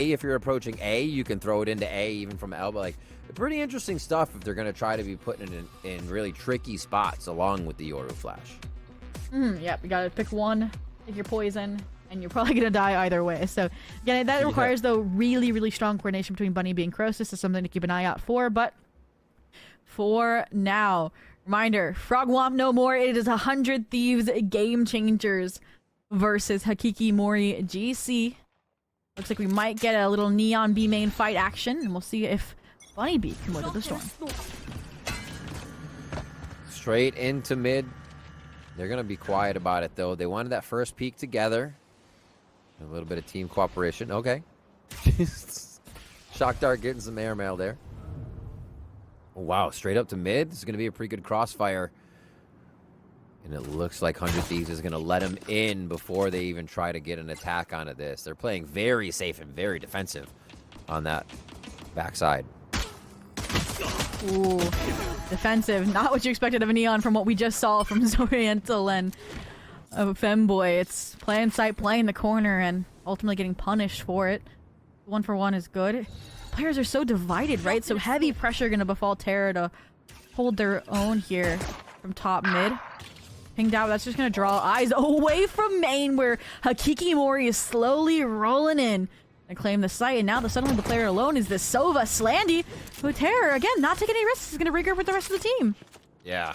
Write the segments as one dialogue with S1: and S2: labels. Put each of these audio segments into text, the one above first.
S1: if you're approaching A, you can throw it into A even from elbow. Like, pretty interesting stuff if they're going to try to be putting it in really tricky spots along with the Yoru flash.
S2: Yep, you gotta pick one, pick your poison, and you're probably gonna die either way. So again, that requires though really strong coordination between Bunny B and Cross. This is something to keep an eye out for. But for now, reminder: Frog Womp no more. It is 100 Thieves Game Changers versus Hakiki Mori GC. Looks like we might get a little Neon B main fight action, and we'll see if Bunny B can weather the storm.
S1: Straight into mid. They're going to be quiet about it, though. They wanted that first peek together. A little bit of team cooperation. Okay. Shock Dart getting some airmail there. Oh, wow. Straight up to mid. This is going to be a pretty good crossfire. And it looks like 100 Thieves is going to let him in before they even try to get an attack onto this. They're playing very safe and very defensive on that backside.
S2: Ooh, defensive. Not what you expected of a Neon from what we just saw from Zoriental and Femboy. It's playing sight, playing the corner, and ultimately getting punished for it. 1-for-1 is good. Players are so divided, right? So heavy pressure going to befall Terra to hold their own here from top mid. Pinged out. That's just going to draw eyes away from main, where Hakiki Mori is slowly rolling in and claim the site, and now suddenly the player alone is this Sova Slandy, who Terror, again, not taking any risks, is going to regroup with the rest of the team.
S1: Yeah.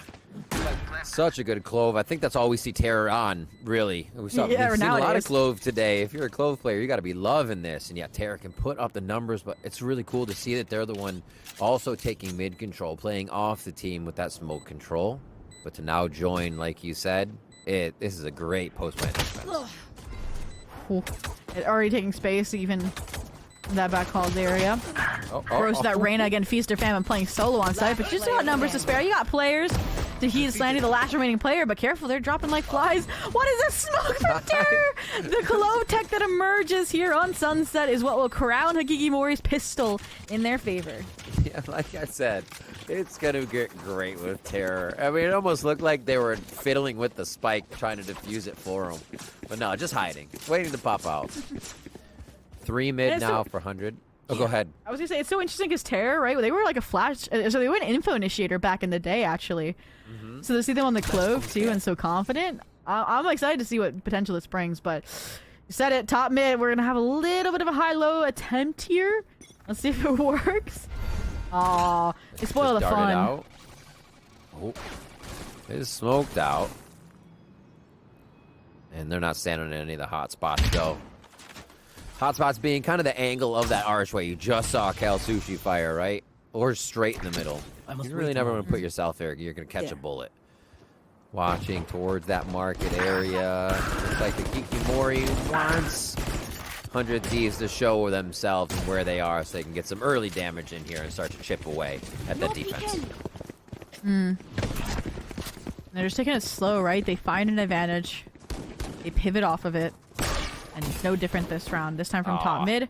S1: Such a good Clove. I think that's all we see Terror on, really. We've seen a lot of Clove today. If you're a Clove player, you got to be loving this. And yeah, Terror can put up the numbers, but it's really cool to see that they're the one also taking mid control, playing off the team with that smoke control. But to now join, like you said, this is a great post-plant defense.
S2: It already taking space, even in that back halls area. Throws that Reyna again, Feast or Famine playing solo on site, but you still got numbers to spare. You got players to heat Slandy, the last remaining player, but careful, they're dropping like flies. What is this smoke from Terror? The Clove tech that emerges here on Sunset is what will crown Hakiki Mori's pistol in their favor.
S1: Yeah, like I said, it's going to get great with Terror. I mean, it almost looked like they were fiddling with the spike, trying to defuse it for him. But no, just hiding, waiting to pop out. 3 mid now for 100. Oh, go ahead.
S2: I was going to say, it's so interesting because Terror, right? They were like a flash, so they were an info initiator back in the day, actually. So to see them on the Clove, too, and so confident, I'm excited to see what potential this brings, but you said it, top mid, we're going to have a little bit of a high-low attempt here. Let's see if it works. Aw, they spoil the fun.
S1: Out. Oh, it is smoked out. And they're not standing in any of the hot spots, though. Hot spots being kind of the angle of that archway. You just saw Cal Sushi fire, right? Or straight in the middle. You really never want to put yourself there. You're going to catch a bullet. Watching towards that market area. Looks like the Kikimori wants 100 Thieves to show themselves and where they are so they can get some early damage in here and start to chip away at that defense.
S2: They're just taking it slow, right? They find an advantage. They pivot off of it. And it's no different this round. This time from top mid.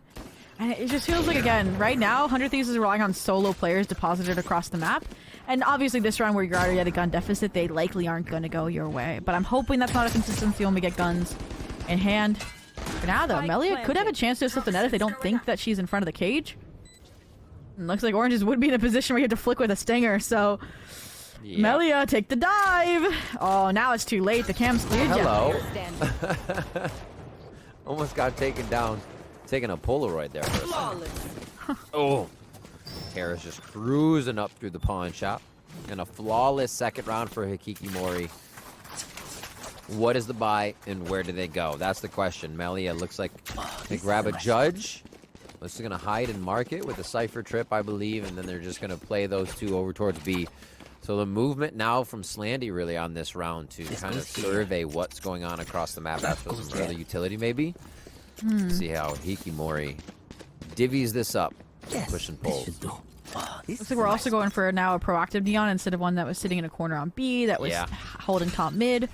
S2: And it just feels like, again, right now, 100 Thieves is relying on solo players deposited across the map. And obviously this round where you're already at a gun deficit, they likely aren't going to go your way. But I'm hoping that's not a consistency when we get guns in hand. For now, though, Melia could have a chance to assist the net if they don't think that she's in front of the cage. And looks like Oranges would be in a position where you have to flick with a stinger, so... Yep. Melia, take the dive! Oh, now it's too late. The cam's cleared.
S1: Hello. Almost got taken down. Taking a Polaroid there for a second. Oh. Terra's just cruising up through the pawn shop. And a flawless second round for Hakiki Mori. What is the buy and where do they go? That's the question. Melia looks like they grab a judge. This is going to hide and mark it with a Cypher trip, I believe. And then they're just going to play those two over towards B. So the movement now from Slandy really on this round to kind of survey what's going on across the map after some early utility maybe. See how Hikimori divvies this up. Push and pull.
S2: Looks like we're also going for now a proactive Neon instead of one that was sitting in a corner on B that was holding top mid.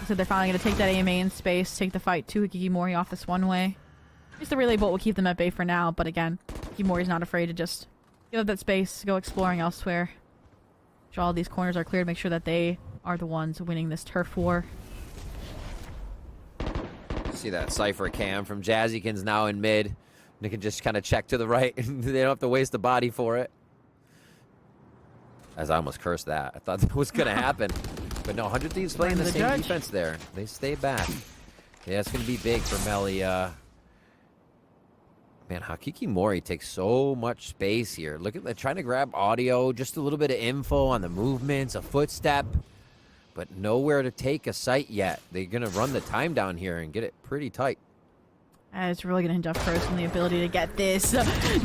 S2: So they're finally going to take that A main space, take the fight to Hikimori off this one way. Just the relay bolt will keep them at bay for now, but again, Hikimori's not afraid to just give up that space, go exploring elsewhere. Sure all these corners are clear to make sure that they are the ones winning this turf war.
S1: See that Cypher cam from Jazzykins now in mid. They can just kind of check to the right. They don't have to waste the body for it. As I almost cursed that. I thought that was going to happen. But no, 100 Thieves playing the same defense there. They stay back. Yeah, it's going to be big for Melia. Man, HAKI Mori takes so much space here. Look at that, trying to grab audio, just a little bit of info on the movements, a footstep, but nowhere to take a sight yet. They're going to run the time down here and get it pretty tight.
S2: It's really going to hinge First on the ability to get this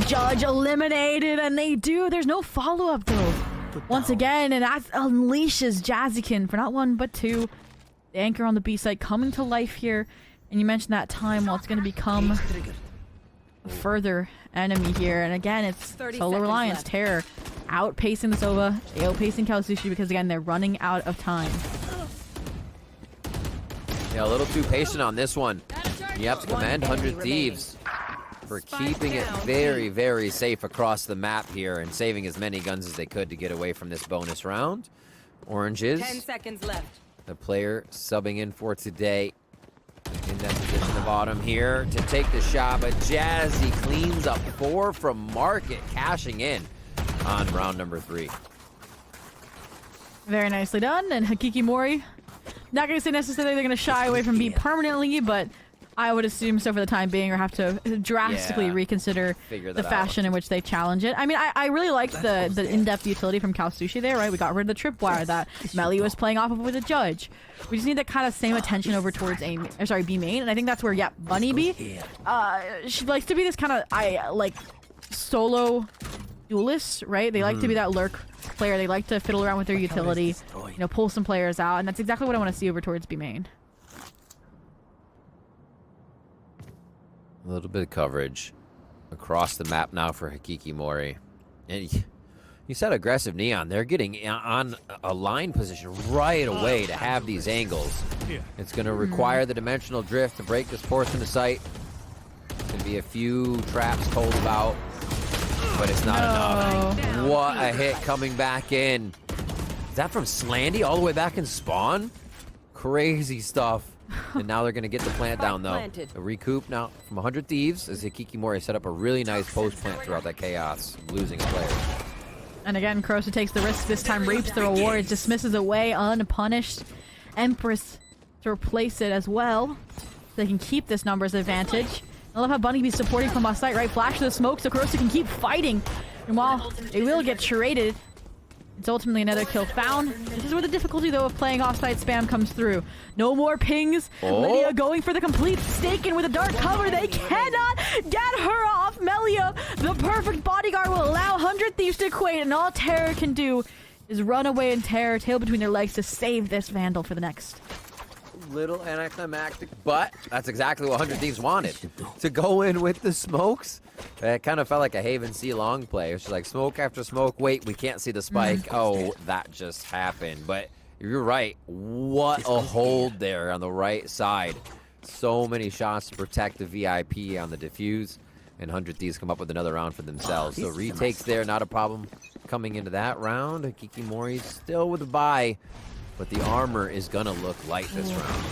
S2: Judge eliminated, and they do. There's no follow-up, though. Once again, and that unleashes Jazzykin for not one, but two. The anchor on the B site coming to life here, and you mentioned that time, well, it's going to become a further enemy here, and again, it's solo reliance. Terror outpacing the Sova, outpacing Kalsushi, because again, they're running out of time.
S1: Yeah, a little too patient on this one. You have to commend 100 Thieves for keeping it very, very safe across the map here and saving as many guns as they could to get away from this bonus round. Oranges.
S3: 10 seconds left.
S1: The player subbing in for today in that position at the bottom here to take the shot, but Jazzy cleans up 4 from Market, cashing in on round number 3.
S2: Very nicely done, and HAKI Mori, not going to say necessarily they're going to shy away from B permanently, but I would assume so for the time being, or have to drastically reconsider the fashion in which they challenge it. I mean, I really liked the in-depth utility from Kalsushi there, right? We got rid of the tripwire that Melia was playing off of with a Judge. We just need that kind of same attention over towards B main, and I think that's where, Bunny B, she likes to be this kind of, solo duelist, right? They like to be that lurk player. They like to fiddle around with their utility, pull some players out, and that's exactly what I want to see over towards B main.
S1: A little bit of coverage across the map now for HAKI Mori. And you said aggressive Neon. They're getting on a line position right away to have these angles. It's going to require the dimensional drift to break this portion of sight. There's going to be a few traps told about, but it's not enough. What a hit coming back in. Is that from Slandy all the way back in spawn? Crazy stuff. And now they're going to get the plant down, though. A recoup now from 100 Thieves as HAKI Mori set up a really nice post plant throughout that chaos, losing a player.
S2: And again, Kurosu takes the risk this time, reaps the rewards, dismisses away unpunished. Empress to replace it as well. They can keep this numbers advantage. I love how Bunny B's supporting from off site, right? Flash to the smoke so Kurosu can keep fighting. And while they will get traded, it's ultimately another kill found. This is where the difficulty, though, of playing offsite spam comes through. No more pings. Lydia going for the complete stake-in with a dark cover. They cannot get her off. Melia, the perfect bodyguard, will allow 100 Thieves to equate, and all Terror can do is run away in terror, tail between their legs, to save this Vandal for the next.
S1: Little anticlimactic, but that's exactly what 100 Thieves wanted. To go in with the smokes. It kind of felt like a Haven C long play. It's just like smoke after smoke. Wait, we can't see the spike. Oh, that just happened. But you're right. What a hold there on the right side. So many shots to protect the VIP on the defuse. And 100 Thieves come up with another round for themselves. So retakes there, not a problem coming into that round. HAKI Mori still with a bye. But the armor is going to look light this round.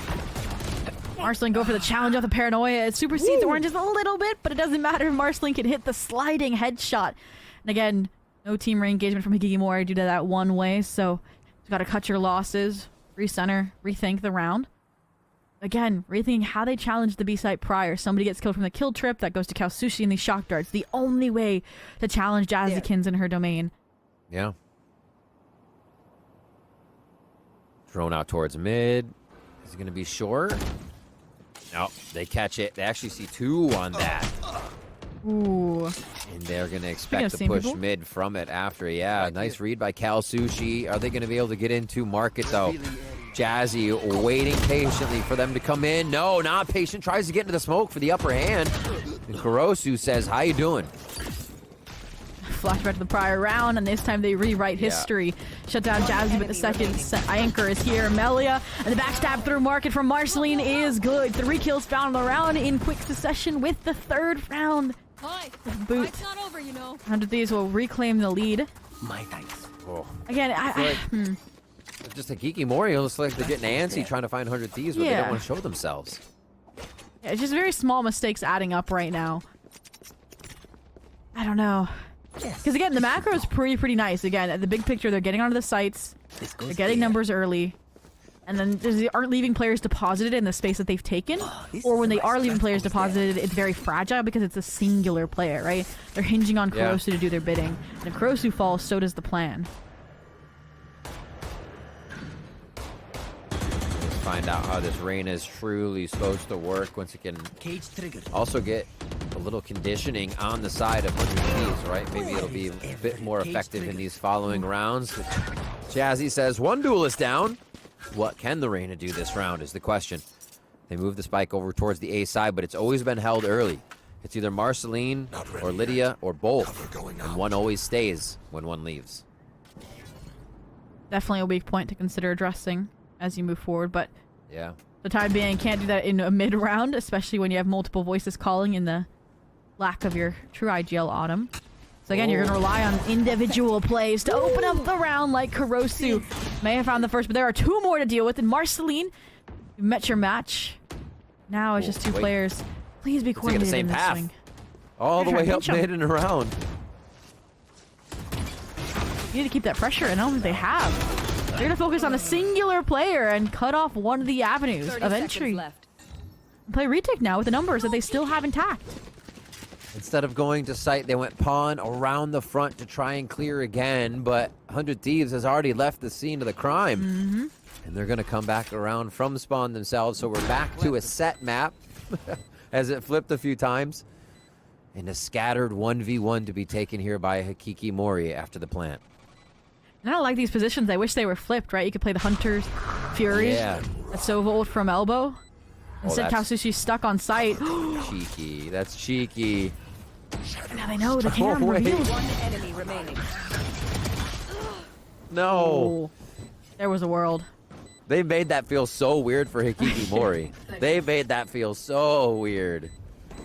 S2: Marceline go for the challenge off the paranoia. It supersedes Orange just a little bit, but it doesn't matter. Marceline can hit the sliding headshot. And again, no team re-engagement from HAKI Mori due to that one way. So you've got to cut your losses, recenter, rethink the round. Again, rethinking how they challenged the B site prior. Somebody gets killed from the kill trip. That goes to Kalsushi and these shock darts. The only way to challenge Jazzykins in her domain.
S1: Yeah. Thrown out towards mid. Is it going to be short? No, they catch it. They actually see 2 on that.
S2: Ooh.
S1: And they're going to expect to push mid from it after. Yeah, nice read by Kalsushi. Are they going to be able to get into Market, though? Jazzy waiting patiently for them to come in. No, not patient. Tries to get into the smoke for the upper hand. And Kurosu says, how you doing?
S2: Flashback to the prior round, and this time they rewrite history. Shut down Jazzy, but the second anchor is here. Melia, and the backstab through Market from Marceline is good. 3 kills found on the round in quick succession with the 3rd round. Boot.
S3: It's not over, you know.
S2: 100 Thieves will reclaim the lead.
S4: My thanks.
S1: Oh.
S2: Again,
S1: just HAKI Mori looks like they're getting antsy trying to find 100 Thieves, but they don't want to show themselves.
S2: Yeah, it's just very small mistakes adding up right now. I don't know. Because again, the macro is pretty nice. Again, the big picture, they're getting onto the sites, they're getting numbers early, and then they aren't leaving players deposited in the space that they've taken. Or when they are leaving players deposited, it's very fragile because it's a singular player, right? They're hinging on Kurosu to do their bidding. And if Kurosu falls, so does the plan.
S1: Find out how this rain is truly supposed to work once it can also get a little conditioning on the side of 100 Thieves, right? Maybe it'll be a bit more effective in these following rounds. Jazzy says, one duelist down. What can the Reina do this round is the question. They move the spike over towards the A side, but it's always been held early. It's either Marceline or Lydia or both, and one always stays when one leaves.
S2: Definitely a weak point to consider addressing as you move forward, but
S1: yeah,
S2: the time being, can't do that in a mid round, especially when you have multiple voices calling in the lack of your true IGL Autumn. So again, you're going to rely on individual plays to open up the round, like Kurosu may have found the first, but there are two more to deal with. And Marceline, you met your match. Now it's just two players. Please be coordinated in this swing.
S1: All the way up mid and around.
S2: You need to keep that pressure, and I don't think they have. They're going to focus on a singular player and cut off one of the avenues of entry. Play retake now with the numbers that they still have intact.
S1: Instead of going to site, they went pawn around the front to try and clear again, but 100 Thieves has already left the scene of the crime. And they're going to come back around from spawn themselves, so we're back to a set map as it flipped a few times. And a scattered 1v1 to be taken here by HAKI Mori after the plant.
S2: And I don't like these positions. I wish they were flipped, right? You could play the Hunters, Furies, a Sova ult from elbow. Instead, Kalsushi's stuck on site.
S1: Cheeky. That's cheeky.
S2: Now they know the camera reveals.
S3: One enemy remaining.
S1: No.
S2: Oh, there was a world.
S1: They made that feel so weird for HAKI Mori. They made that feel so weird.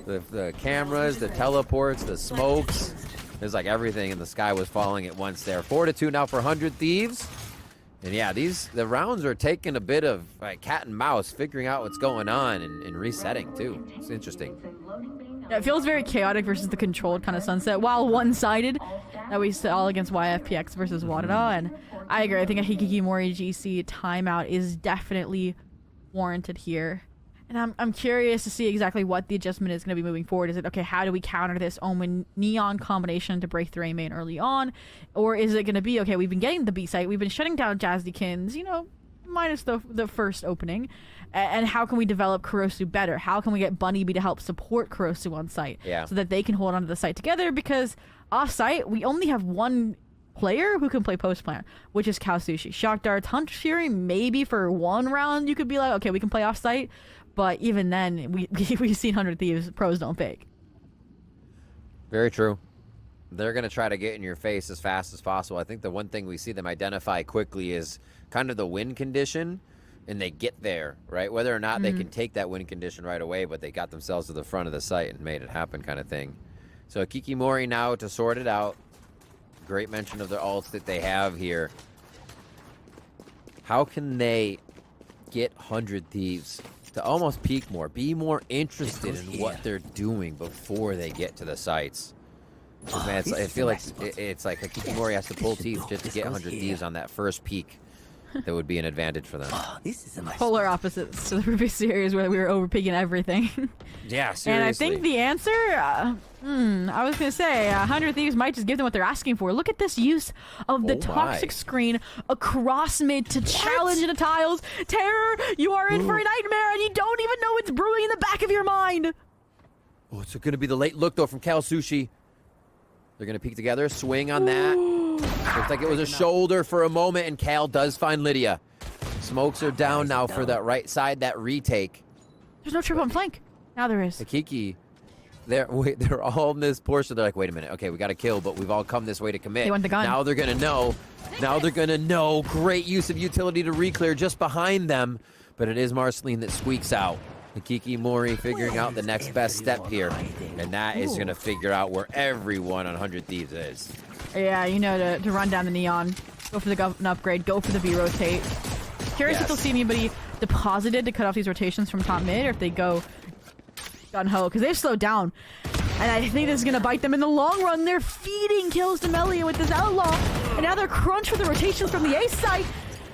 S1: The cameras, the teleports, the smokes. It's like everything in the sky was falling at once there. 4-2 now for 100 Thieves. And yeah, the rounds are taking a bit of cat and mouse, figuring out what's going on and resetting too. It's interesting.
S2: Yeah, it feels very chaotic versus the controlled kind of sunset, while one-sided that we saw against YFPX versus Wadada. And I agree. I think a HAKI Mori GC timeout is definitely warranted here. And I'm curious to see exactly what the adjustment is going to be moving forward. Is it, okay, how do we counter this Omen Neon combination to break the A main early on? Or is it going to be, okay, we've been getting the B site, we've been shutting down Jazzykins, you know, minus the first opening. And how can we develop Kurosu better? How can we get Bunny B to help support Kurosu on site? So that they can hold onto the site together? Because off site, we only have one player who can play post plant, which is Kalsushi. Shock Darts, Hunter Fury, maybe for one round you could be like, okay, we can play off site. But even then, we've seen 100 Thieves, pros don't fake.
S1: Very true. They're going to try to get in your face as fast as possible. I think the one thing we see them identify quickly is kind of the win condition, and they get there, right? Whether or not they can take that win condition right away, but they got themselves to the front of the site and made it happen kind of thing. So HAKI Mori now to sort it out. Great mention of the ults that they have here. How can they get 100 Thieves to almost peek more, be more interested in what they're doing before they get to the sites? Man, I feel like it's like HAKI Mori has to pull teeth just to get 100 Thieves on that first peak. That would be an advantage for them.
S3: This is a nice
S2: Polar opposites to the previous series where we were overpeaking everything.
S1: Yeah, seriously.
S2: And I think the answer, I was going to say, 100 Thieves might just give them what they're asking for. Look at this use of the toxic screen across mid to challenge the tiles. Terror, you are in for a nightmare and you don't even know it's brewing in the back of your mind.
S1: Oh, it's going to be the late look, though, from Kalsushi. They're going to peek together, swing on that. Looks like it was a shoulder for a moment, and Cal does find Lydia. Smokes are down now for that right side, that retake.
S2: There's no trip on flank. Now there is.
S1: HAKI, they're all in this portion. They're like, wait a minute. Okay, we got to kill, but we've all come this way to commit.
S2: They want the gun.
S1: Now they're going to know. Now they're going to know. Great use of utility to re-clear just behind them. But it is Marceline that squeaks out. HAKI Mori figuring out the next best step here. And that is going to figure out where everyone on 100 Thieves is.
S2: Yeah, you know, to run down the Neon, go for the gun upgrade, go for the V-rotate. Curious if they'll see anybody deposited to cut off these rotations from top mid, or if they go gun-ho, because they've slowed down. And I think this is going to bite them in the long run. They're feeding kills to Melia with this Outlaw. And now they're crunched with the rotations from the ace side.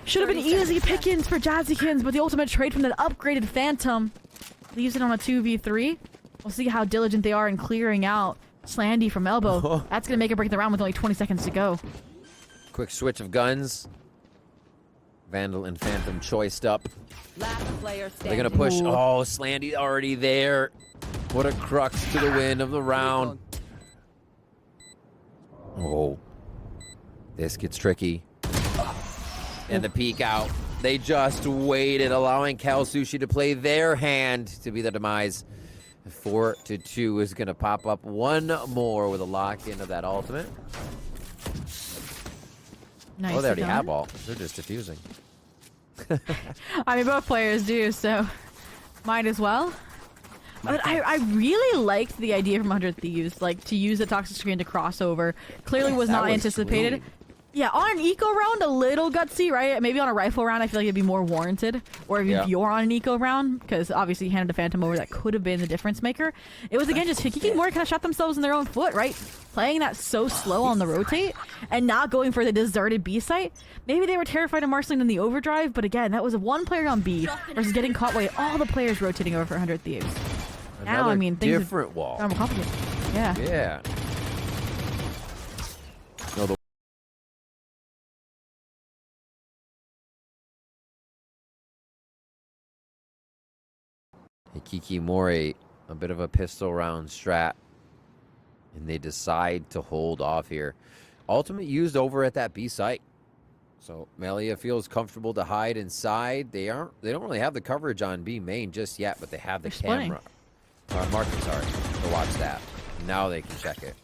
S2: Should have been easy pickings for Jazzykins, but the ultimate trade from that upgraded Phantom leaves it on a 2v3. We'll see how diligent they are in clearing out Slandy from elbow. That's going to make it break the round with only 20 seconds to go.
S1: Quick switch of guns. Vandal and Phantom choiced up.
S3: Last player standing.
S1: They're going to push.
S2: Ooh.
S1: Oh, Slandy already there. What a crux to the win of the round. Oh. This gets tricky. And the peek out. They just waited, allowing Kalsushi to play their hand to be the demise. 4-2 is going to pop up one more with a lock-in of that ultimate.
S2: Nice.
S1: Oh, they already have all. They're just diffusing.
S2: I mean, both players do, so might as well. But I really liked the idea from 100 Thieves, like, to use the toxic screen to crossover. Clearly was not anticipated.
S1: Clean.
S2: Yeah, on an eco round, a little gutsy, right? Maybe on a rifle round, I feel like it'd be more warranted. Or if you're on an eco round, because obviously you handed a Phantom over, that could have been the difference maker. It was, again, just HAKI more kind of shot themselves in their own foot, right? Playing that so slow on the rotate and not going for the deserted B site. Maybe they were terrified of marshalling in the overdrive, but again, that was one player on B versus getting caught by all the players rotating over for 100 Thieves. Now, I mean, things
S1: different wall.
S2: are more complicated. Yeah.
S1: Yeah. No, the Hikikomori, a bit of a pistol round strat, and they decide to hold off here. Ultimate used over at that B site, so Melia feels comfortable to hide inside. They don't really have the coverage on B main just yet, but they have the camera. Market, sorry, to watch that. Now they can check it.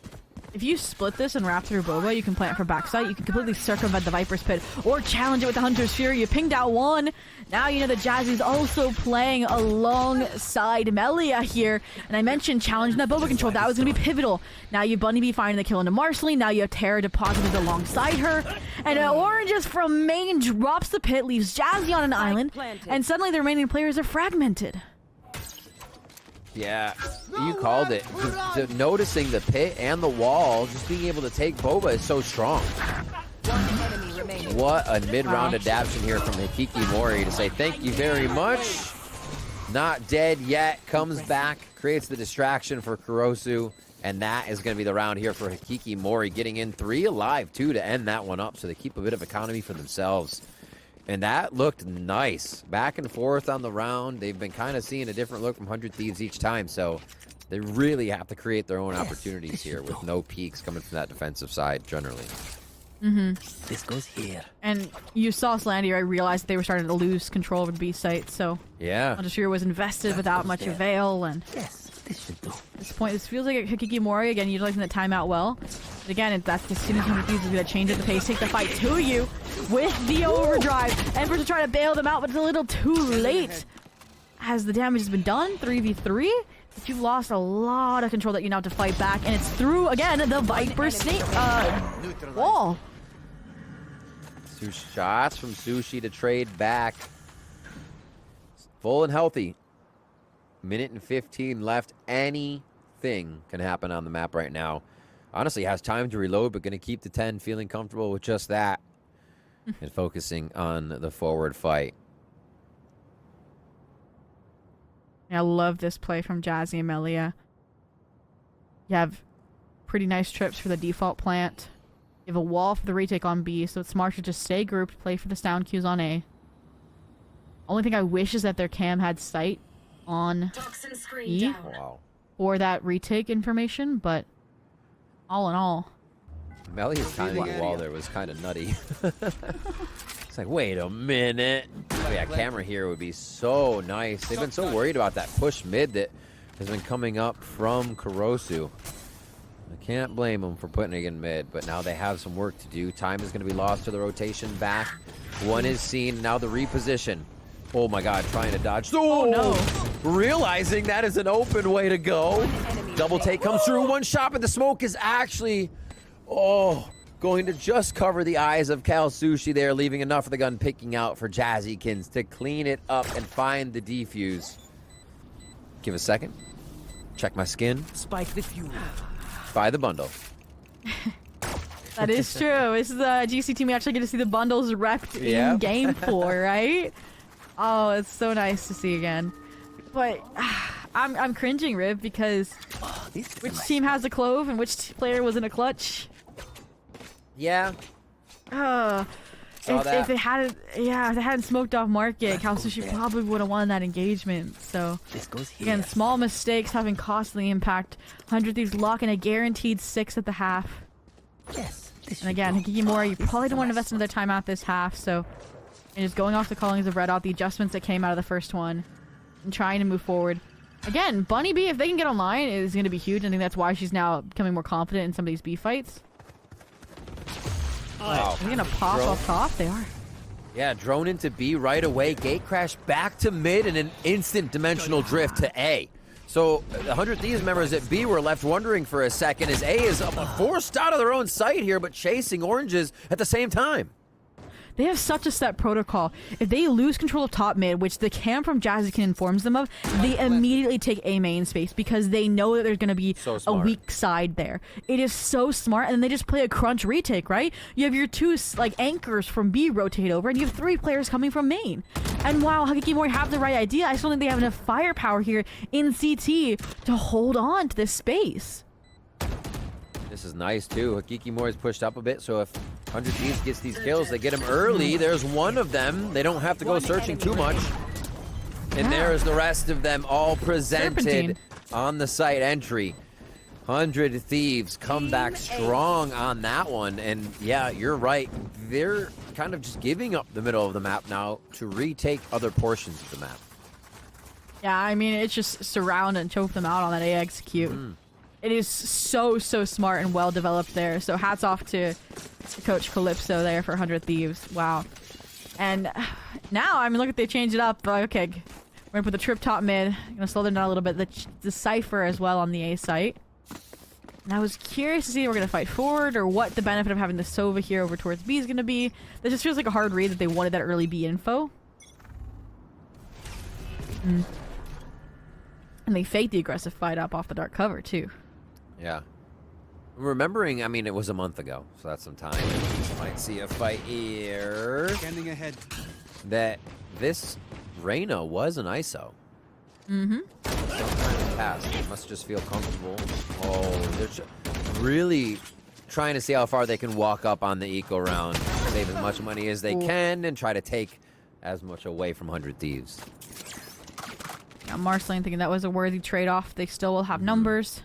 S2: If you split this and wrap through Boba, you can plant for backside. You can completely circumvent the Viper's Pit or challenge it with the Hunter's Fury. You pinged out one. Now you know that Jazzy's also playing alongside Melia here. And I mentioned challenging that Boba control. That was going to be pivotal. Now you Bunny Bee finding the kill into Marceline. Now you have Terra deposited alongside her. And Oranges from main drops the pit, leaves Jazzy on an island. And suddenly the remaining players are fragmented.
S1: Yeah, you called it. Noticing the pit and the wall, just being able to take Boba is so strong. What a mid-round adaptation here from Hikikomori to say thank you very much. Not dead yet, comes back, creates the distraction for Kurosu, and that is going to be the round here for Hikikomori, getting in 3 alive, too, to end that one up, so they keep a bit of economy for themselves. And that looked nice. Back and forth on the round. They've been kind of seeing a different look from 100 Thieves each time, so they really have to create their own opportunities here with no peaks coming from that defensive side, generally.
S4: This goes here.
S2: And you saw Slandy, right, realize that they were starting to lose control of the B site, so
S1: Yeah.
S2: Hunter's was invested without much avail, and
S4: Yes, this should do.
S2: at this point, this feels like a Hikikomori, again, utilizing the timeout well. But again, that's as soon as 100 Thieves is going to change at the pace, take the fight to you with the overdrive. Emperor's to try to bail them out, but it's a little too late. As the damage has been done, 3v3, but you've lost a lot of control that you now have to fight back, and it's through, again, the Viper snake wall.
S1: 2 shots from Sushi to trade back. Full and healthy. Minute and 15 left. Anything can happen on the map right now. Honestly, has time to reload, but going to keep the 10, feeling comfortable with just that. And focusing on the forward fight.
S2: I love this play from Jazzy and Melia. You have pretty nice trips for the default plant. You have a wall for the retake on B, so it's smart to just stay grouped, play for the down cues on A. Only thing I wish is that their cam had sight on E for that retake information, but all in all.
S1: Melia's timing the wall there was kind of nutty. It's like, wait a minute. Oh, yeah, camera here would be so nice. They've been so worried about that push mid that has been coming up from Kurosu. I can't blame them for putting it in mid, but now they have some work to do. Time is going to be lost to the rotation back. One is seen, now the reposition. Oh my god, trying to dodge.
S2: Oh no.
S1: Realizing that is an open way to go. Double take comes through, one shot, but the smoke is actually, going to just cover the eyes of Kalsushi there, leaving enough of the gun picking out for Jazzykins to clean it up and find the defuse. Give a second. Check my skin.
S4: Spike the fuel.
S1: Buy the bundle.
S2: That is true. This is the GC team. We actually get to see the bundles repped in game for, right? Oh, it's so nice to see again. But I'm cringing, Rib, because which team has a clove and which player was in a clutch?
S1: Yeah.
S2: If they hadn't smoked off market, Kalsushi probably would have won that engagement. So again, small mistakes having costly impact. 100 Thieves lock in a guaranteed 6 at the half.
S4: Yes.
S2: And again, Hikikimori, you probably don't want to invest another timeout this half, so and just going off the callings of Red Out, the adjustments that came out of the first one, and trying to move forward. Again, Bunny B, if they can get online, is going to be huge. I think that's why she's now becoming more confident in some of these B fights.
S1: Wow.
S2: Are they going to pop off top? They are.
S1: Yeah, drone into B right away. Gate crash back to mid and an instant dimensional drift to A. So the 100 Thieves members at B were left wondering for a second as A is forced out of their own sight here, but chasing oranges at the same time.
S2: They have such a set protocol. If they lose control of top mid, which the cam from Jazzykin informs them of, they immediately take A main space because they know that there's going to be a weak side there. It is so smart, and then they just play a crunch retake, right? You have your 2 like anchors from B rotate over, and you have 3 players coming from main. And while Hikikimori have the right idea, I still think they have enough firepower here in CT to hold on to this space.
S1: This is nice too. Hikikimori's pushed up a bit, so if 100 Thieves gets these kills, they get him early. There's one of them. They don't have to go searching too much. And there's the rest of them all presented on the site entry. 100 Thieves come back strong on that one. And yeah, you're right. They're kind of just giving up the middle of the map now to retake other portions of the map.
S2: Yeah, I mean, it's just surround and choke them out on that A execute. It is so smart and well developed there. So hats off to Coach Calypso there for 100 Thieves. Wow. And now, I mean, look at they changed it up. Okay, we're gonna put the trip top mid. Gonna slow them down a little bit. The Cypher as well on the A site. And I was curious to see if we're gonna fight forward or what the benefit of having the Sova here over towards B is gonna be. This just feels like a hard read that they wanted that early B info. And they fake the aggressive fight up off the dark cover too.
S1: Yeah. Remembering, I mean, it was a month ago, so that's some time. Might see a fight here.
S3: Scanning ahead.
S1: That this Reyna was an ISO. Sometime past. They must just feel comfortable. Oh, they're really trying to see how far they can walk up on the eco round, save as much money as they can, and try to take as much away from 100 Thieves.
S2: Yeah, Marceline thinking that was a worthy trade-off. They still will have numbers.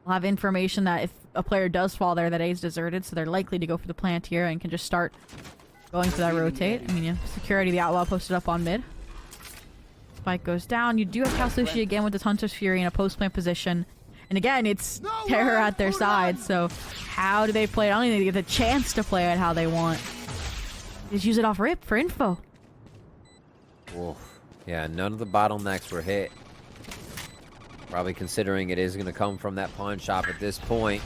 S2: We'll have information that if a player does fall there, that A's deserted, so they're likely to go for the plant here and can just start going for that rotate. I mean, yeah, security, the outlaw posted up on mid. Spike goes down. You do have Kalsushi again with this Hunter's Fury in a post-plant position. And again, it's Terror at their side, so how do they play it? I don't think they get the chance to play it how they want. Just use it off rip for info.
S1: Oof. Yeah, none of the bottlenecks were hit. Probably considering it is going to come from that pawn shop at this point.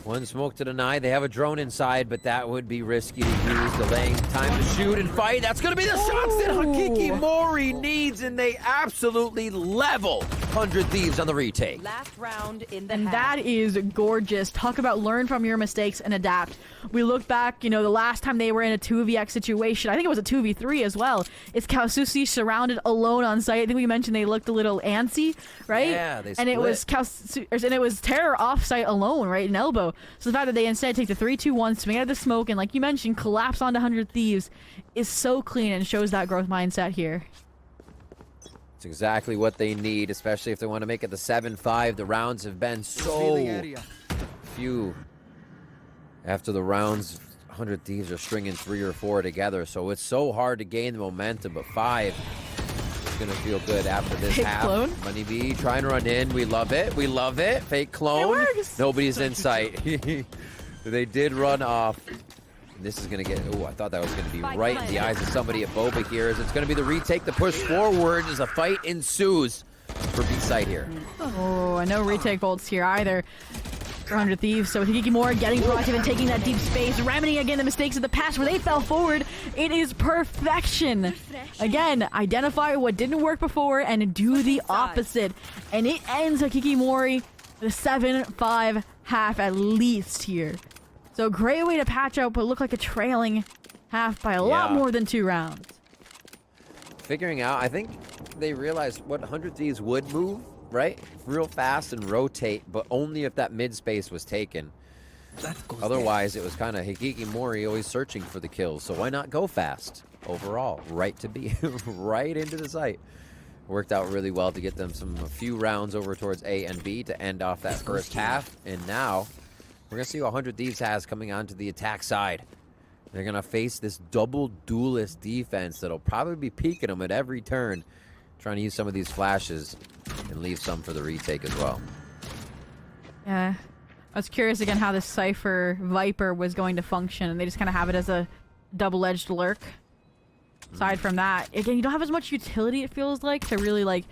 S1: One smoke to deny. They have a drone inside, but that would be risky to use. Delaying time to shoot and fight. That's going to be the shots that Hikikimori needs, and they absolutely level 100 Thieves on the retake.
S5: Last round in the
S2: And
S5: half.
S2: that is gorgeous. Talk about learn from your mistakes and adapt. We look back, you know, the last time they were in a 2vx situation, I think it was a 2v3 as well. It's Kalsushi surrounded alone on site. I think we mentioned they looked a little antsy, right?
S1: Yeah, they
S2: and it was and it was Terror off site alone, right, in elbow. So the fact that they instead take the 3-2-1, swing out of the smoke, and like you mentioned, collapse onto 100 Thieves is so clean and shows that growth mindset here.
S1: It's exactly what they need, especially if they want to make it the 7-5. The rounds have been so few. After the rounds, 100 Thieves are stringing 3 or 4 together, so it's so hard to gain the momentum, but 5 is going to feel good after this
S2: Fake
S1: half.
S2: clone.
S1: Money B trying to run in. We love it. We love it. Fake clone.
S2: It works.
S1: Nobody's in sight. They did run off. This is going to get... Oh, I thought that was going to be right in the eyes of somebody at Boba here. As it's going to be the retake, the push forward as a fight ensues for B site here.
S2: Oh, and no retake bolts here either. for 100 Thieves. So Hikikimori getting proactive and taking that deep space, remedying again the mistakes of the past where they fell forward. It is perfection. Again, identify what didn't work before and do the opposite. And it ends Hikikimori with a 7-5 half at least here. So great way to patch out, but look like a trailing half by a lot more than 2 rounds.
S1: Figuring out, I think they realized what 100 Thieves would move, right? Real fast and rotate, but only if that mid space was taken. Otherwise, it was kind of Hikikimori always searching for the kills. So why not go fast overall? Right to be right into the site. Worked out really well to get them a few rounds over towards A and B to end off that first half. And now we're going to see what 100 Thieves has coming onto the attack side. They're going to face this double duelist defense that'll probably be peeking them at every turn, trying to use some of these flashes and leave some for the retake as well.
S2: Yeah. I was curious again how the Cypher Viper was going to function, and they just kind of have it as a double-edged lurk. Aside from that, again, you don't have as much utility, it feels like, to really, like,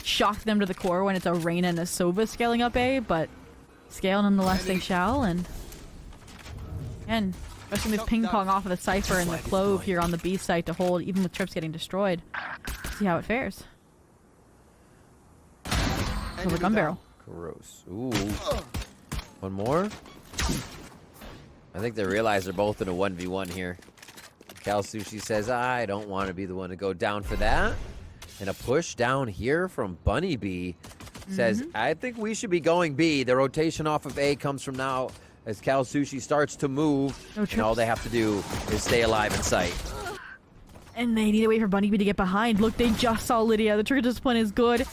S2: shock them to the core when it's a Reyna and a Sova scaling up A, but scale nonetheless they shall, and again, especially this ping pong off of the Cypher and the Clove here on the B site to hold, even with trips getting destroyed. See how it fares. So the gun barrel.
S1: Gross. Ooh. One more? I think they realize they're both in a 1v1 here. Cal Sushi says, I don't want to be the one to go down for that. And a push down here from Bunny B says, I think we should be going B. The rotation off of A comes from now as Cal Sushi starts to move. And all they have to do is stay alive in sight.
S2: And they need to wait for Bunny B to get behind. Look, they just saw Lydia. The trigger discipline is good.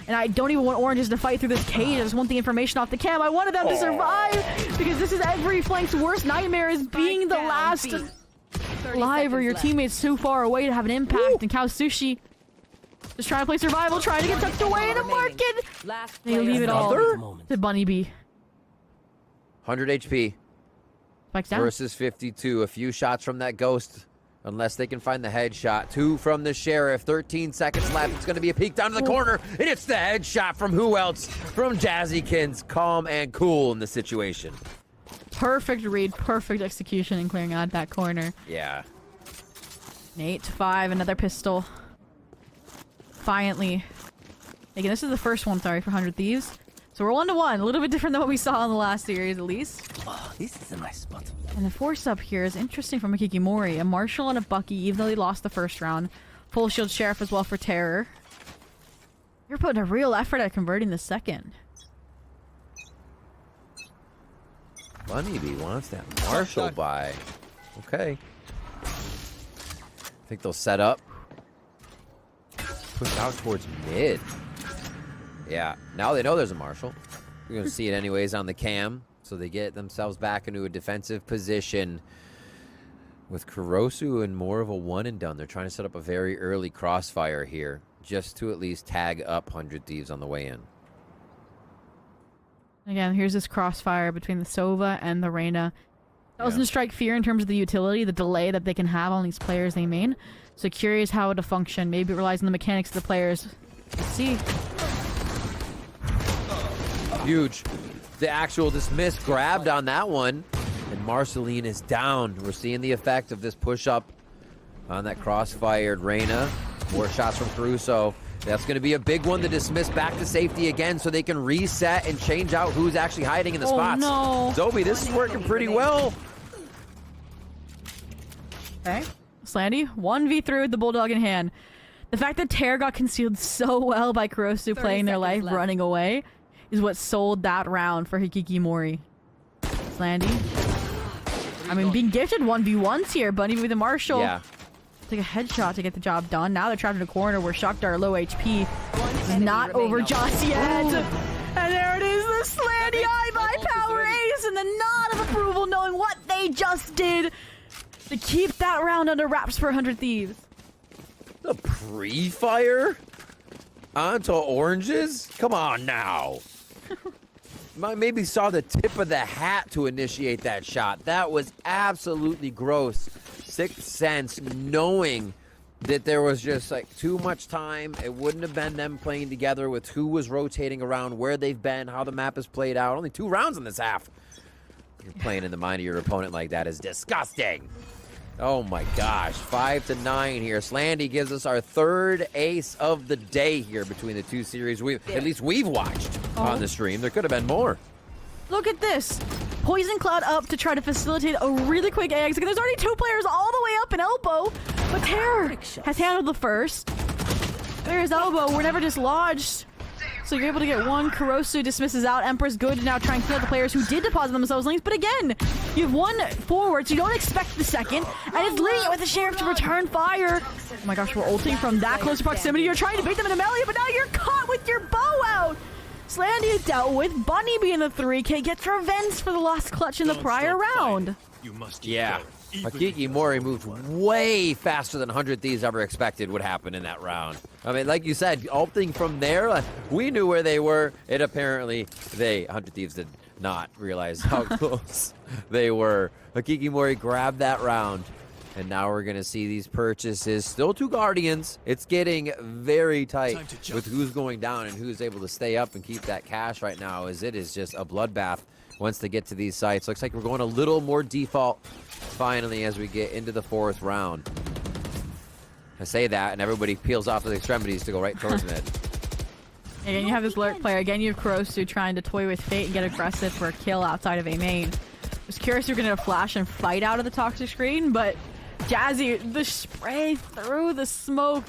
S2: And I don't even want Oranges to fight through this cage. I just want the information off the cam. I wanted them to survive because this is every flank's worst nightmare, is being the last alive or your teammates so far away to have an impact. And Cow Sushi just trying to play survival, trying to get tucked away in a market. They leave it all to Bunny B.
S1: 100 HP
S2: Spikes down.
S1: versus 52. A few shots from that ghost. Unless they can find the headshot. 2 from the Sheriff. 13 seconds left. It's going to be a peek down to the corner. And it's the headshot from who else? From Jazzykins. Calm and cool in the situation.
S2: Perfect read. Perfect execution in clearing out that corner.
S1: Yeah.
S2: 8-5. Another pistol. Defiantly. Again, this is the first one, sorry, for 100 Thieves. So we're 1-1. A little bit different than what we saw in the last series, at least.
S4: Oh, this is a nice spot.
S2: And the force up here is interesting from Hikikimori. A Marshall and a Bucky, even though they lost the first round. Full shield Sheriff as well for Terror. You're putting a real effort at converting the second.
S1: Bunny B wants that Marshall buy. Okay. I think they'll set up. Push out towards mid. Yeah. Now they know there's a Marshall. You're going to see it anyways on the cam. So they get themselves back into a defensive position with Kurosu and more of a one and done. They're trying to set up a very early crossfire here just to at least tag up 100 Thieves on the way in.
S2: Again, here's this crossfire between the Sova and the Reyna. Doesn't strike fear in terms of the utility, the delay that they can have on these players they main. So curious how it'll function. Maybe it relies on the mechanics of the players. Let's see.
S1: Huge. The actual dismiss grabbed on that one. And Marceline is down. We're seeing the effect of this push-up on that crossfired Reyna. More shots from Caruso. That's going to be a big one to dismiss back to safety again so they can reset and change out who's actually hiding in the spots.
S2: No.
S1: Zobi, this is working pretty well.
S2: Okay. Slandy, 1v3 with the Bulldog in hand. The fact that Terror got concealed so well by Kurosu playing their life, running away, is what sold that round for Hikikimori. Slandy. I mean, being gifted 1v1s here. Bunny with the Marshall.
S1: Yeah.
S2: Take a headshot to get the job done. Now they're trapped in a corner where Shocked are low HP. Is not over just yet. Ooh. And there it is, the Slandy iBUYPOWER ace and the nod of approval knowing what they just did to keep that round under wraps for 100 Thieves.
S1: The pre-fire onto Oranges? Come on now. Maybe saw the tip of the hat to initiate that shot. That was absolutely gross. Sixth sense, knowing that there was just like too much time. It wouldn't have been them playing together with who was rotating around, where they've been, how the map is played out. Only 2 rounds in this half. You're playing in the mind of your opponent like that is disgusting. Oh my gosh, 5-9 here. Slandy gives us our 3rd ace of the day here between the 2 series at least we've watched on the stream. There could have been more.
S2: Look at this. Poison Cloud up to try to facilitate a really quick A exit. There's already 2 players all the way up in elbow, but Terror has handled the first. There's elbow. We're never dislodged. So you're able to get one. Kurosu dismisses out. Empress good to now try and kill the players who did deposit themselves links. But again, you have 1 forward, so you don't expect the second. And it's leading it with the Sheriff to return fire. Oh my gosh, we're ulting from that close proximity. You're trying to beat them in a melee, but now you're caught with your bow out. Slandy is dealt with. Bunny being the 3K gets revenge for the lost clutch in the prior round.
S1: Yeah. HAKI Mori moved way faster than 100 Thieves ever expected would happen in that round. I mean, like you said, ulting from there, we knew where they were. It apparently, 100 Thieves did not realize how close they were. HAKI Mori grabbed that round. And now we're going to see these purchases. Still 2 Guardians. It's getting very tight with who's going down and who's able to stay up and keep that cash right now, as it is just a bloodbath once they get to these sites. Looks like we're going a little more default finally as we get into the 4th round. I say that, and everybody peels off the extremities to go right towards mid.
S2: Again, you have this lurk player. Again, you have Kurosu trying to toy with fate and get aggressive for a kill outside of A main. I was curious if you're going to flash and fight out of the toxic screen, but Jazzy, the spray through the smoke.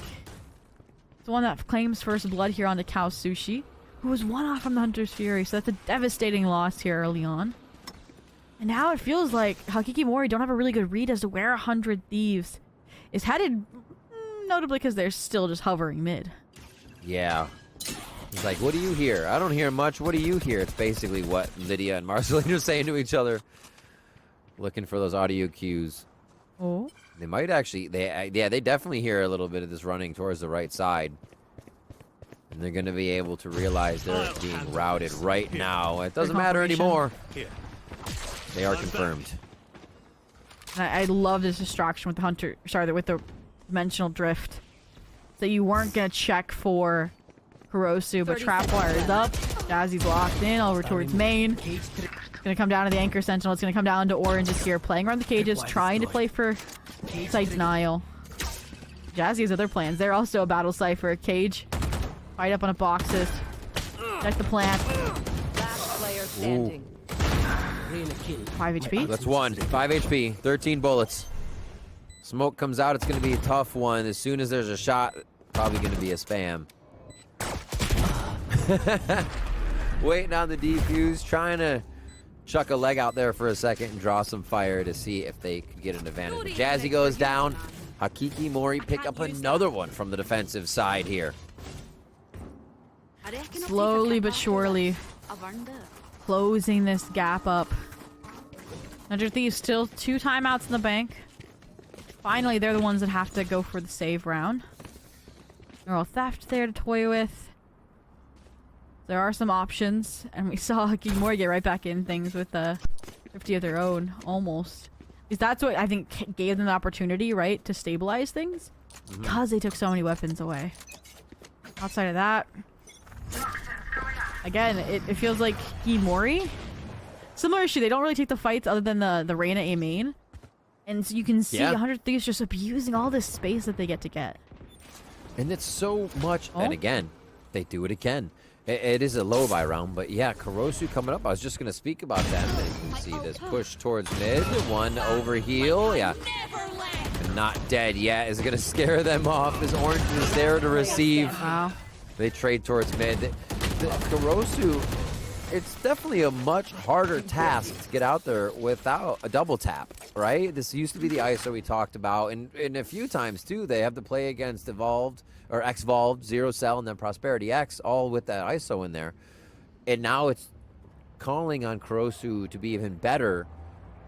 S2: The one that claims first blood here on the Cow Sushi, who was 1 off from the Hunter's Fury, so that's a devastating loss here early on. And now it feels like HAKI Mori don't have a really good read as to where 100 Thieves is headed, notably because they're still just hovering mid.
S1: Yeah. He's like, what do you hear? I don't hear much. What do you hear? It's basically what Lydia and Marcelino are saying to each other. Looking for those audio cues.
S2: Oh.
S1: They might actually, they definitely hear a little bit of this running towards the right side. And they're going to be able to realize they're being routed right now. It doesn't matter anymore. They are confirmed.
S2: I love this distraction with the Hunter, sorry, with the dimensional drift. That you weren't going to check for Kurosu, but Trapwire is up. Jazzy's locked in over towards main. It's going to come down to the Anchor Sentinel. It's going to come down to Oranges here, playing around the cages, trying to play for site denial. Jazzy has other plans. They're also a battle cipher. Cage, fight up on a boxes. Check the plant.
S3: Last player standing.
S2: 5 HP.
S1: That's 1. 5 HP, 13 bullets. Smoke comes out. It's going to be a tough one. As soon as there's a shot, probably going to be a spam. Waiting on the defuse, trying to chuck a leg out there for a second and draw some fire to see if they could get an advantage. But Jazzy goes down. HAKI Mori pick up another one from the defensive side here.
S2: Slowly but surely closing this gap up. 100 Thieves still 2 timeouts in the bank. Finally, they're the ones that have to go for the save round. Neural Theft there to toy with. There are some options, and we saw HAKI Mori get right back in things with 50 of their own, almost. Because that's what I think gave them the opportunity, right, to stabilize things. Because they took so many weapons away. Outside of that, again, it feels like HAKI Mori, similar issue. They don't really take the fights other than the Reyna A main. And so you can see 100 Thieves just abusing all this space that they get to get. And
S1: it's so much, and again, they do it again. It is a low buy round, but yeah, Kurosu coming up. I was just going to speak about that. You can see this push towards mid. 1 over heal. Yeah. And not dead yet. Is it going to scare them off? This orange is there to receive.
S2: Wow.
S1: They trade towards mid. Kurosu, it's definitely a much harder task to get out there without a double tap, right? This used to be the ISO we talked about. And a few times, too, they have to play against Evolved or X-Volved, Zero Cell, and then Prosperity X, all with that ISO in there. And now it's calling on Kurosu to be even better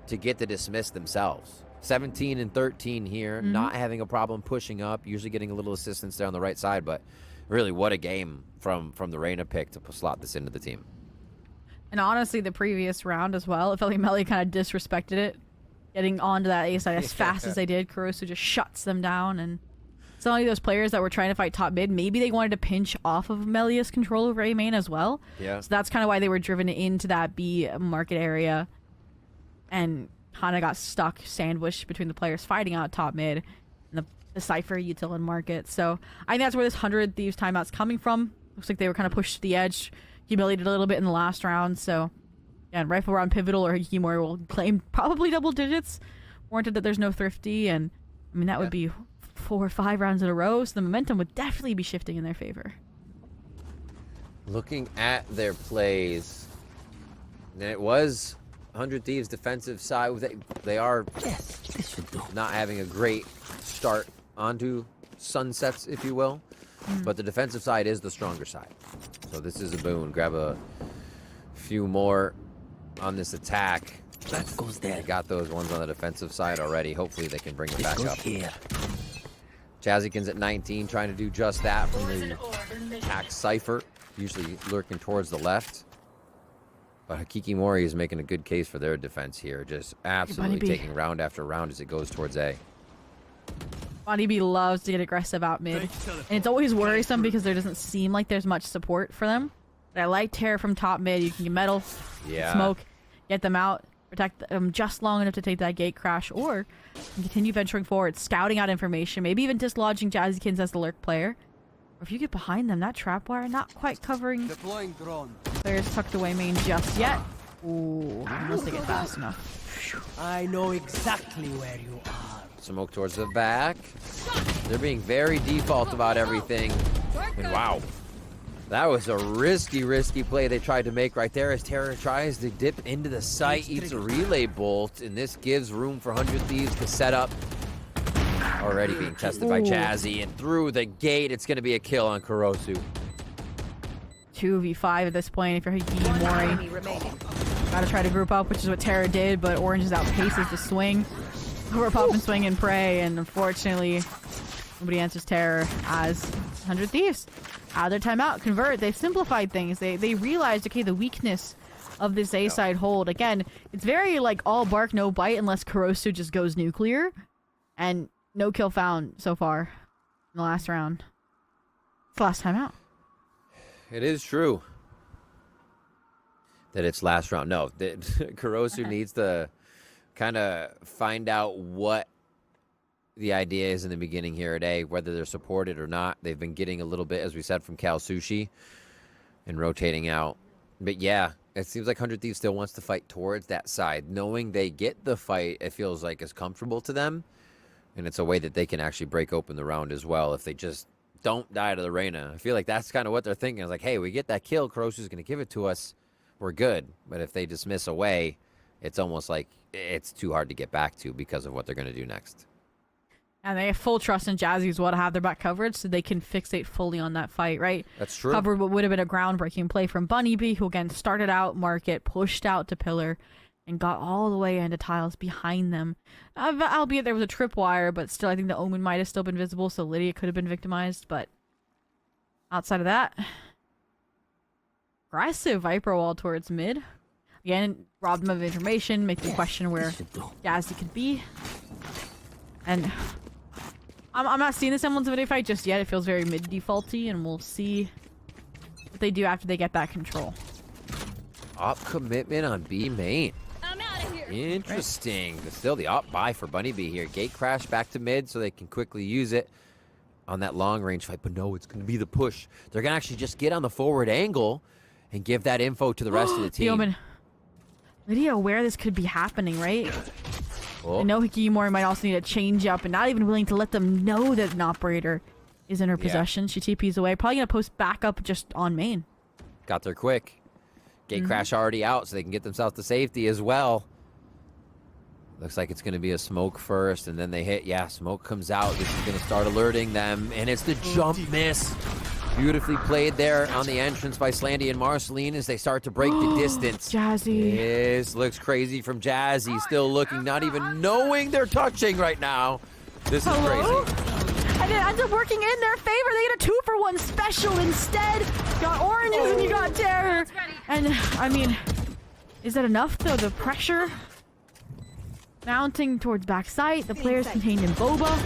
S1: to get to dismiss themselves. 17 and 13 here, not having a problem pushing up, usually getting a little assistance there on the right side, but really what a game from the Reyna pick to slot this into the team.
S2: And honestly, the previous round as well, it felt like Melly kind of disrespected it. Getting onto that A side as fast as they did, Kurosu just shuts them down and some of those players that were trying to fight top mid, maybe they wanted to pinch off of Melia's control over A main as well.
S1: Yeah. So
S2: that's kind of why they were driven into that B market area and kind of got stuck, sandwiched between the players fighting out top mid and the Cypher util and market. So I think that's where this 100 Thieves timeout's coming from. Looks like they were kind of pushed to the edge, humiliated a little bit in the last round. So yeah, and Rifle Round Pivotal or Hikimori will claim probably double digits, warranted that there's no Thrifty, and I mean that would be 4 or 5 rounds in a row, so the momentum would definitely be shifting in their favor.
S1: Looking at their plays, and it was 100 Thieves defensive side. They are not having a great start onto sunsets, if you will, but the defensive side is the stronger side. So this is a boon. Grab a few more on this attack.
S4: That goes there.
S1: They got those ones on the defensive side already. Hopefully they can bring it back up.
S4: Here.
S1: Jazzykins at 19, trying to do just that from the attack Cypher, usually lurking towards the left. But Hakikimori is making a good case for their defense here, just absolutely taking round after round as it goes towards A.
S2: Bonnie B loves to get aggressive out mid, and it's always worrisome because there doesn't seem like there's much support for them. But I like Terror from top mid. You can get metal, smoke, get them out, protect them just long enough to take that gate crash, or continue venturing forward, scouting out information, maybe even dislodging Jazzykins as the lurk player. Or if you get behind them, that trap wire not quite covering players tucked away main just yet. Ooh, unless they get fast enough.
S5: I know exactly where you are.
S1: Smoke towards the back. They're being very default about everything. And wow. That was a risky play they tried to make right there as Terror tries to dip into the site, eats a relay bolt, and this gives room for 100 Thieves to set up. Already being tested by Jazzy, and through the gate, it's going to be a kill on Kurosu.
S2: 2v5 at this point if you're Hikimori. Gotta try to group up, which is what Terror did, but Orange's outpaces the swing. Over pop and swing and pray, and unfortunately, nobody answers Terror as 100 Thieves. Out of their timeout, convert. They've simplified things. They realized, okay, the weakness of this A side hold. Again, it's very like all bark, no bite unless Kurosu just goes nuclear. And no kill found so far in the last round. It's the last timeout.
S1: It is true that it's last round. No, Kurosu needs to kind of find out what the idea is in the beginning here at A, whether they're supported or not. They've been getting a little bit, as we said, from Cal Sushi and rotating out. But yeah, it seems like 100 Thieves still wants to fight towards that side. Knowing they get the fight, it feels like is comfortable to them. And it's a way that they can actually break open the round as well if they just don't die to the Reyna. I feel like that's kind of what they're thinking. It's like, hey, we get that kill, Kurosu's going to give it to us. We're good. But if they dismiss away, it's almost like it's too hard to get back to because of what they're going to do next.
S2: And they have full trust in Jazzy as well to have their back coverage so they can fixate fully on that fight, right?
S1: That's true.
S2: Covered what would have been a groundbreaking play from Bunny B, who again started out market, pushed out to pillar, and got all the way into tiles behind them. Albeit there was a tripwire, but still I think the Omen might have still been visible, so Lydia could have been victimized. But outside of that, aggressive Viper wall towards mid. Again, robbed them of information, make them question where Jazzy could be. And I'm not seeing the semblance of a fight just yet. It feels very mid-defaulty, and we'll see what they do after they get that control.
S1: Op commitment on B main.
S3: I'm out of here.
S1: Interesting. But still the op buy for Bunny B here. Gate crash back to mid so they can quickly use it on that long range fight. But no, it's going to be the push. They're going to actually just get on the forward angle and give that info to the rest of the team.
S2: Omen. Lydia aware this could be happening, right?
S1: Oh.
S2: I know Hikimori might also need a change up and not even willing to let them know that an operator is in her possession. She TPs away. Probably going to post back up just on main.
S1: Got there quick. Gate crash already out so they can get themselves to safety as well. Looks like it's going to be a smoke first and then they hit. Yeah, smoke comes out. This is going to start alerting them. And it's the jump miss. Beautifully played there on the entrance by Slandy and Marceline as they start to break the distance.
S2: Jazzy.
S1: This looks crazy from Jazzy. Still looking, not even knowing they're touching right now. This is crazy.
S2: And it ends up working in their favor. They get a 2-for-1 special instead. Got oranges and you got Terror. And, I mean, is that enough, though? The pressure mounting towards backside. The players contained in Boba.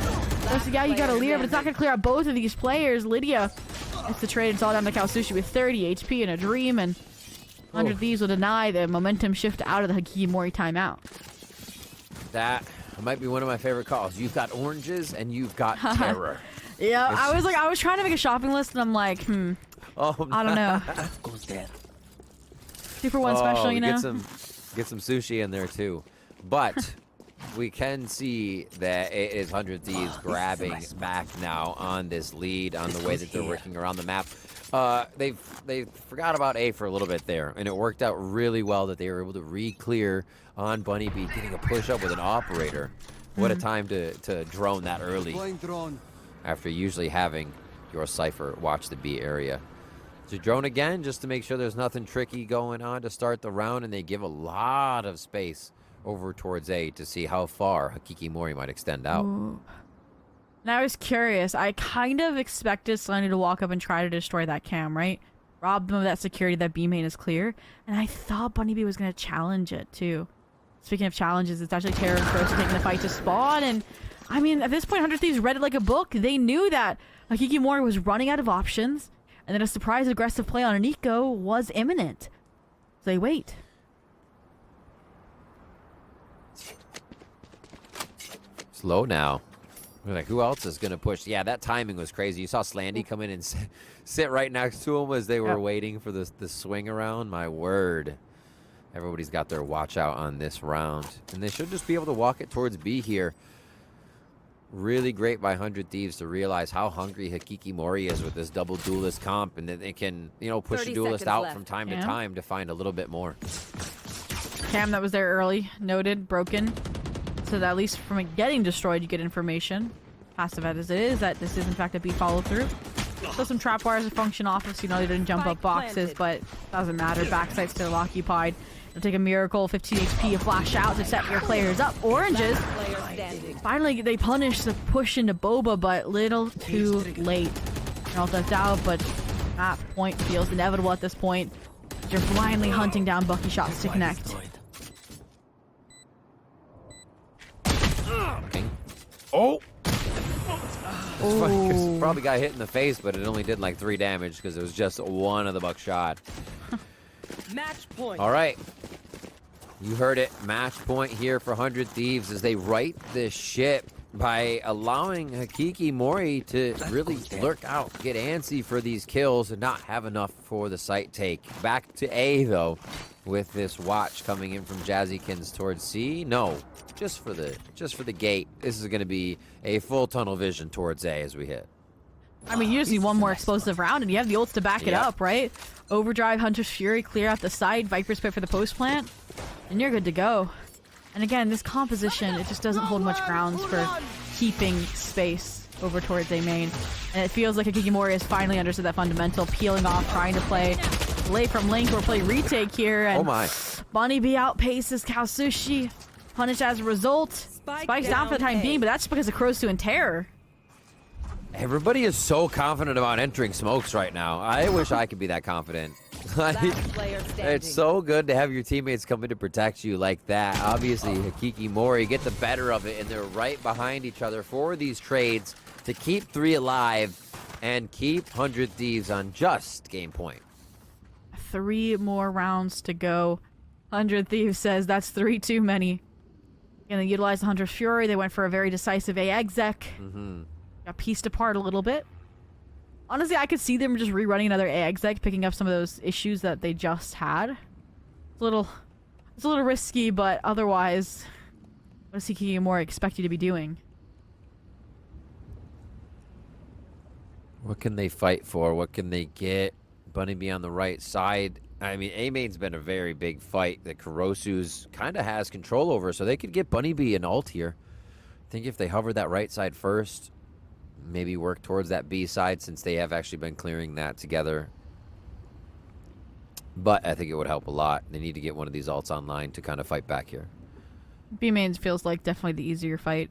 S2: So yeah, you got a Lydia, but it's not going to clear out both of these players. Lydia, it's the trade. It's all down to Kalsushi with 30 HP and a dream, and 100 Thieves will deny the momentum shift out of the HAKI Mori timeout.
S1: That might be one of my favorite calls. You've got oranges and you've got terror.
S2: Yeah, I was trying to make a shopping list, and I'm like,
S1: Oh,
S2: I don't know.
S4: Goes there.
S2: 2 for 1 special, you know?
S1: Get some sushi in there too. But we can see that it is 100 Thieves grabbing back now on this lead, on the way that they're working around the map. They forgot about A for a little bit there, and it worked out really well that they were able to re-clear on Bunny B, getting a push up with an operator. What a time to drone that early after usually having your Cypher watch the B area. To drone again just to make sure there's nothing tricky going on to start the round, and they give a lot of space over towards A to see how far HAKI Mori might extend out.
S2: Ooh. Now I was curious. I kind of expected Selene to walk up and try to destroy that cam, right? Rob them of that security that B main is clear. And I thought Bunny B was going to challenge it too. Speaking of challenges, it's actually Terror and Cross taking the fight to spawn. And I mean, at this point, 100 Thieves read it like a book. They knew that HAKI Mori was running out of options, and that a surprise aggressive play on Nico was imminent. So they wait.
S1: Slow now. We're like, who else is going to push? Yeah, that timing was crazy. You saw Slandy come in and sit right next to him as they were waiting for the swing around. My word. Everybody's got their watch out on this round. And they should just be able to walk it towards B here. Really great by 100 Thieves to realize how hungry HAKI Mori is with this double duelist comp, and that they can, you know, push the duelist out from time to time to find a little bit more.
S2: Cam that was there early, noted, broken. So that at least from it getting destroyed, you get information. Passive as it is, that this is in fact a B follow through. So some trap wires function off of, so you know they didn't jump up boxes, but doesn't matter. Backside's still occupied. It'll take a miracle, 15 HP, a flash out to set your players up. Oranges, finally they punish the push into Boba, but little too late. You're all left out, but that point feels inevitable at this point. You're blindly hunting down Bucky shots to connect.
S1: Oh! It's funny 'cause probably got hit in the face, but it only did like 3 damage because it was just one of the buckshot.
S3: Match point.
S1: All right. You heard it. Match point here for 100 Thieves as they right this ship by allowing HAKI Mori to really lurk out, get antsy for these kills, and not have enough for the site take. Back to A, though, with this watch coming in from Jazzykins towards C. No, just for the gate. This is going to be a full tunnel vision towards A as we hit.
S2: I mean, you just need one more explosive round, and you have the ults to back it up, right? Overdrive, Hunter's Fury, clear out the side, Viper's Pit for the post plant, and you're good to go. And again, this composition, it just doesn't hold much grounds for keeping space over towards A main. And it feels like HAKI Mori has finally understood that fundamental, peeling off, trying to play late from Link or play retake here. And
S1: oh my.
S2: Bunny B outpaces Kalsushi, punished as a result. Spikes down for the time being, but that's because of Krosu and Terror.
S1: Everybody is so confident about entering smokes right now. I wish I could be that confident. It's so good to have your teammates come in to protect you like that. Obviously, HAKI Mori get the better of it, and they're right behind each other for these trades to keep 3 alive and keep 100 Thieves on just game point.
S2: 3 more rounds to go. 100 Thieves says that's 3 too many. And they utilized the Hunter's Fury. They went for a very decisive A exec. Got pieced apart a little bit. Honestly, I could see them just rerunning another A exec, picking up some of those issues that they just had. It's a little risky, but otherwise, what does HAKI Mori expect you to be doing?
S1: What can they fight for? What can they get? Bunny B on the right side. I mean, A main's been a very big fight that Kurosu's kind of has control over, so they could get Bunny B an ult here. I think if they hover that right side first, maybe work towards that B side since they have actually been clearing that together. But I think it would help a lot. They need to get one of these ults online to kind of fight back here.
S2: B main feels like definitely the easier fight.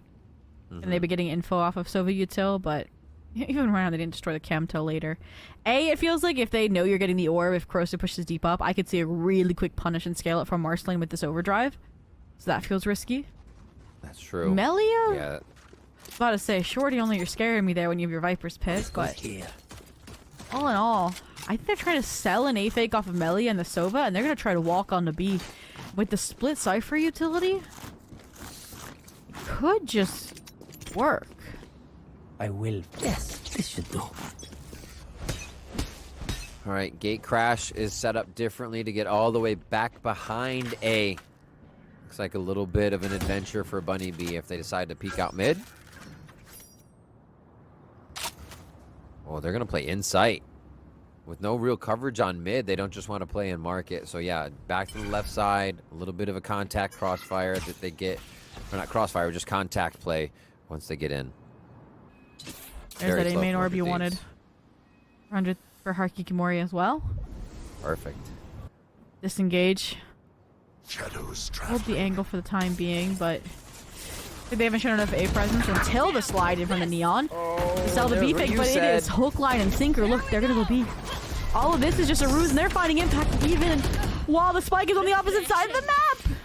S2: And they've been getting info off of Sova Util, but even around they didn't destroy the cam till later. A, it feels like if they know you're getting the orb, if Krosu pushes deep up, I could see a really quick punish and scale it from Marceline with this overdrive. So that feels risky.
S1: That's true.
S2: Melia?
S1: Yeah.
S2: About to say, Shorty, only you're scaring me there when you have your Viper's Pick, but
S4: Here.
S2: all in all, I think they're trying to sell an A fake off of Melee and the Sova, and they're gonna try to walk on the B. With the split Cypher utility, it could just work.
S4: I will. Yes, this should do.
S1: All right, gate crash is set up differently to get all the way back behind A. Looks like a little bit of an adventure for Bunny B if they decide to peek out mid. Oh, they're going to play insight. With no real coverage on mid, they don't just want to play and market. So yeah, back to the left side, a little bit of a contact crossfire that they get. Or not crossfire, just contact play once they get in.
S2: There's
S1: Very
S2: that A
S1: close
S2: main
S1: to
S2: orb you
S1: 100
S2: wanted.
S1: thieves.
S2: 100 for HAKI Mori as well.
S1: Perfect.
S2: Disengage.
S6: Shadows
S2: Hold the angle for the time being, but they haven't shown enough A presence until the slide in from the Neon. To sell the B fake, but it is hook, line, and sinker. Look, they're gonna go B. All of this is just a ruse, and they're finding impact even while the spike is on the opposite side of the map.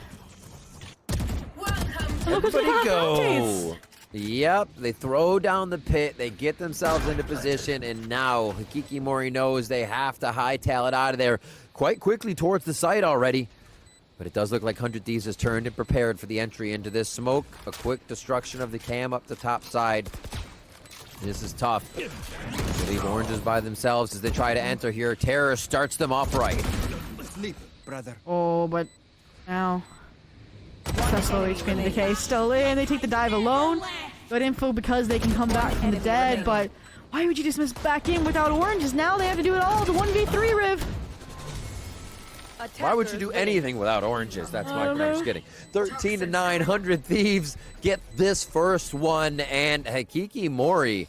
S2: And look what's going on
S1: Go! Yep, they throw down the pit, they get themselves into position, and now HAKI Mori knows they have to hightail it out of there quite quickly towards the site already. But it does look like 100 Thieves has turned and prepared for the entry into this smoke. A quick destruction of the cam up the top side. This is tough. They leave oranges by themselves as they try to enter here. Terror starts them off right.
S6: Sleep, brother.
S2: Oh, but now successful HP and decay still in. They take the dive alone. Good info because they can come back from the dead, but why would you dismiss back in without oranges? Now they have to do it all. The 1v3 Riv.
S1: Why would you do anything without oranges? That's my point. I'm just kidding. 13 to 9, 100 Thieves get this first one, and HAKI Mori